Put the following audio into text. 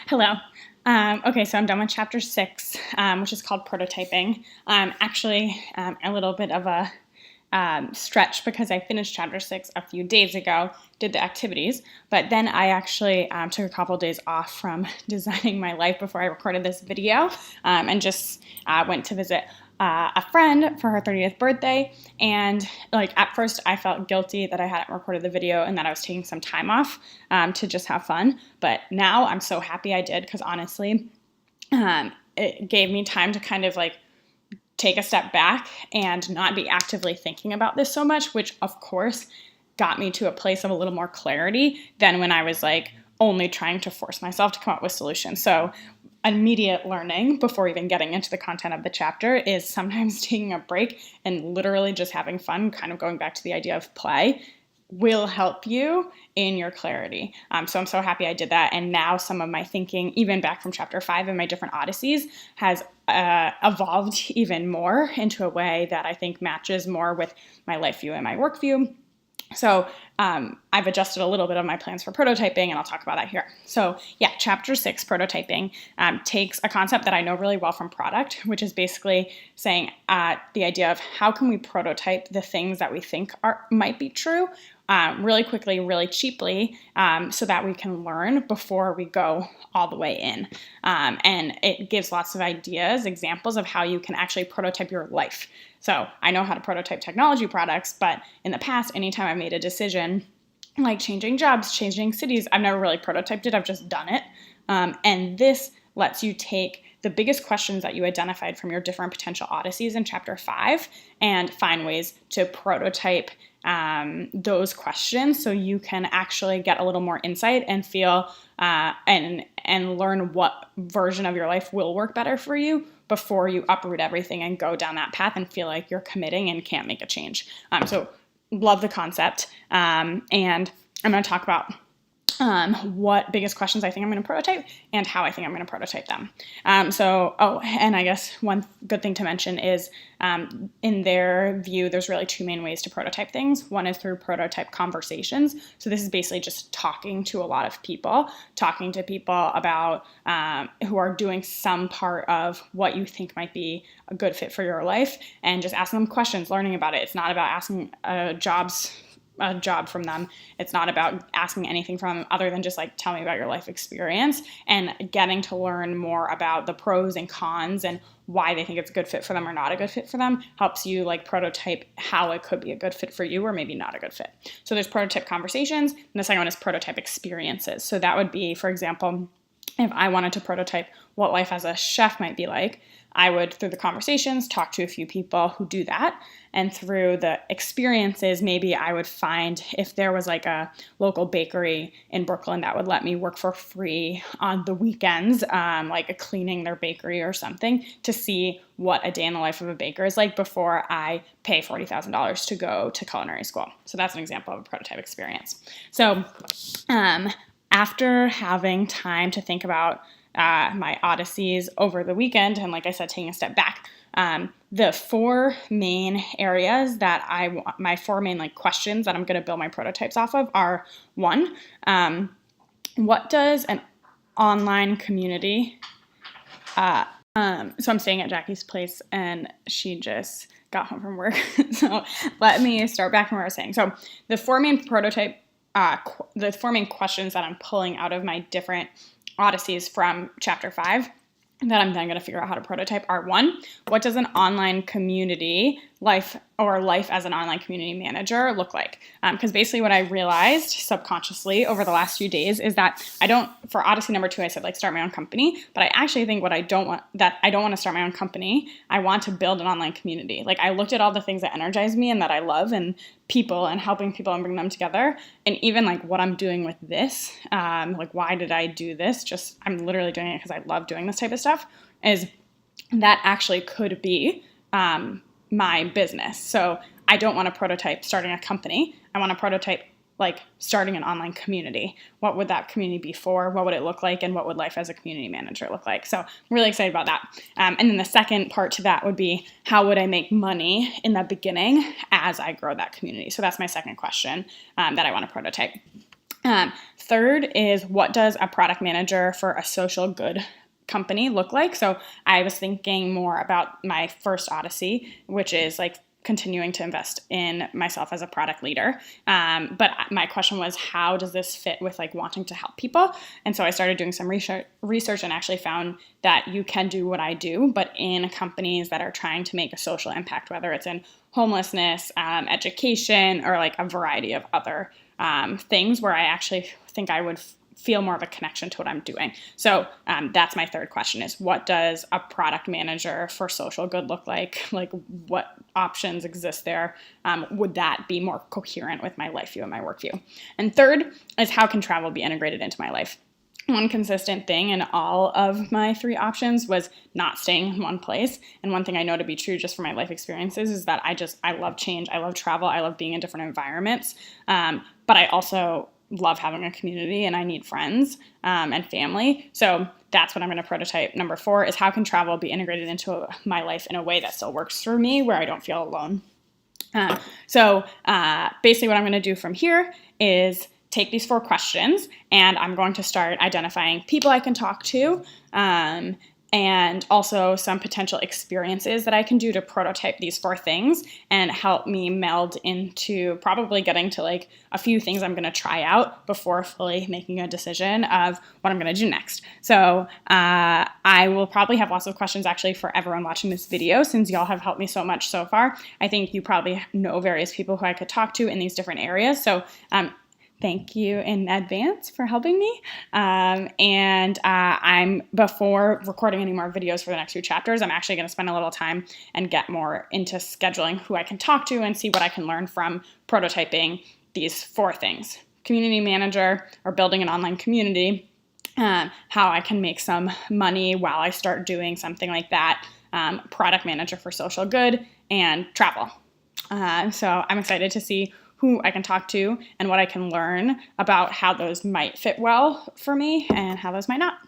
Hello. Okay, so I'm done with chapter 6, which is called prototyping. Actually, a little bit of a stretch because I finished chapter 6 a few days ago, did the activities, but then I actually took a couple of days off from designing my life before I recorded this video, and just went to visit a friend for her 30th birthday. And at first I felt guilty that I hadn't recorded the video and that I was taking some time off to just have fun. But now I'm so happy I did, because honestly, it gave me time to kind of take a step back and not be actively thinking about this so much, which of course got me to a place of a little more clarity than when I was only trying to force myself to come up with solutions. So immediate learning before even getting into the content of the chapter is sometimes taking a break and literally just having fun, kind of going back to the idea of play, will help you in your clarity. So I'm so happy I did that. And now some of my thinking, even back from chapter 5 and my different odysseys, has evolved even more into a way that I think matches more with my life view and my work view. So I've adjusted a little bit of my plans for prototyping, and I'll talk about that here. So yeah, chapter 6, prototyping, takes a concept that I know really well from product, which is basically saying the idea of how can we prototype the things that we think might be true really quickly, really cheaply, so that we can learn before we go all the way in. And it gives lots of ideas, examples of how you can actually prototype your life. So I know how to prototype technology products, but in the past, anytime I've made a decision, like changing jobs, changing cities, I've never really prototyped it, I've just done it. And this lets you take the biggest questions that you identified from your different potential odysseys in chapter 5 and find ways to prototype those questions so you can actually get a little more insight and feel and learn what version of your life will work better for you before you uproot everything and go down that path and feel like you're committing and can't make a change. So love the concept. And I'm going to talk about what biggest questions I think I'm going to prototype and how I think I'm going to prototype them. And I guess one good thing to mention is in their view, there's really two main ways to prototype things. One is through prototype conversations. So this is basically just talking to a lot of people, talking to people about who are doing some part of what you think might be a good fit for your life, and just asking them questions, learning about it. It's not about asking a job from them. It's not about asking anything from them other than just tell me about your life experience, and getting to learn more about the pros and cons and why they think it's a good fit for them or not a good fit for them helps you prototype how it could be a good fit for you or maybe not a good fit. So there's prototype conversations, and the second one is prototype experiences. So that would be, for example, if I wanted to prototype what life as a chef might be like, I would, through the conversations, talk to a few people who do that. And through the experiences, maybe I would find if there was a local bakery in Brooklyn that would let me work for free on the weekends, cleaning their bakery or something, to see what a day in the life of a baker is like before I pay $40,000 to go to culinary school. So that's an example of a prototype experience. So after having time to think about my odysseys over the weekend, and like I said, taking a step back, the four main areas that my four main questions that I'm going to build my prototypes off of are: one, what does an online community, so I'm staying at Jackie's place and she just got home from work. So let me start back from where I was saying. So the four main questions that I'm pulling out of my different odysseys from chapter 5 that I'm then going to figure out how to prototype are: one, what does an online community life as an online community manager look like? Because basically what I realized subconsciously over the last few days is that for odyssey number 2, I said start my own company, but I actually think I don't want to start my own company. I want to build an online community. I looked at all the things that energize me and that I love, and people and helping people and bring them together. And even what I'm doing with this, why did I do this? Just, I'm literally doing it because I love doing this type of stuff, is that actually could be my business. So I don't want to prototype starting a company. I want to prototype starting an online community. What would that community be for? What would it look like? And what would life as a community manager look like? So I'm really excited about that. And then the second part to that would be, how would I make money in the beginning as I grow that community? So that's my second question that I want to prototype. Third is, what does a product manager for a social good company look like? So I was thinking more about my first Odyssey, which is like continuing to invest in myself as a product leader. But my question was, how does this fit with like wanting to help people? And so I started doing some research and actually found that you can do what I do, but in companies that are trying to make a social impact, whether it's in homelessness, education, or like a variety of other things where I actually think I would feel more of a connection to what I'm doing. So that's my third question, is what does a product manager for social good look like? Like, what options exist there? Would that be more coherent with my life view and my work view? And third is, how can travel be integrated into my life? One consistent thing in all of my three options was not staying in one place. And one thing I know to be true just from my life experiences is that I love change. I love travel. I love being in different environments. But I also love having a community, and I need friends and family. So that's what I'm going to prototype. Number 4 is, how can travel be integrated into my life in a way that still works for me, where I don't feel alone? So basically what I'm going to do from here is take these 4 questions, and I'm going to start identifying people I can talk to, and also some potential experiences that I can do to prototype these 4 things and help me meld into probably getting to like a few things I'm going to try out before fully making a decision of what I'm going to do next. So I will probably have lots of questions actually for everyone watching this video, since y'all have helped me so much so far. I think you probably know various people who I could talk to in these different areas. So thank you in advance for helping me. I'm, before recording any more videos for the next 2 chapters, I'm actually going to spend a little time and get more into scheduling who I can talk to and see what I can learn from prototyping these 4 things: community manager, or building an online community, how I can make some money while I start doing something like that, product manager for social good, and travel. So I'm excited to see who I can talk to and what I can learn about how those might fit well for me and how those might not.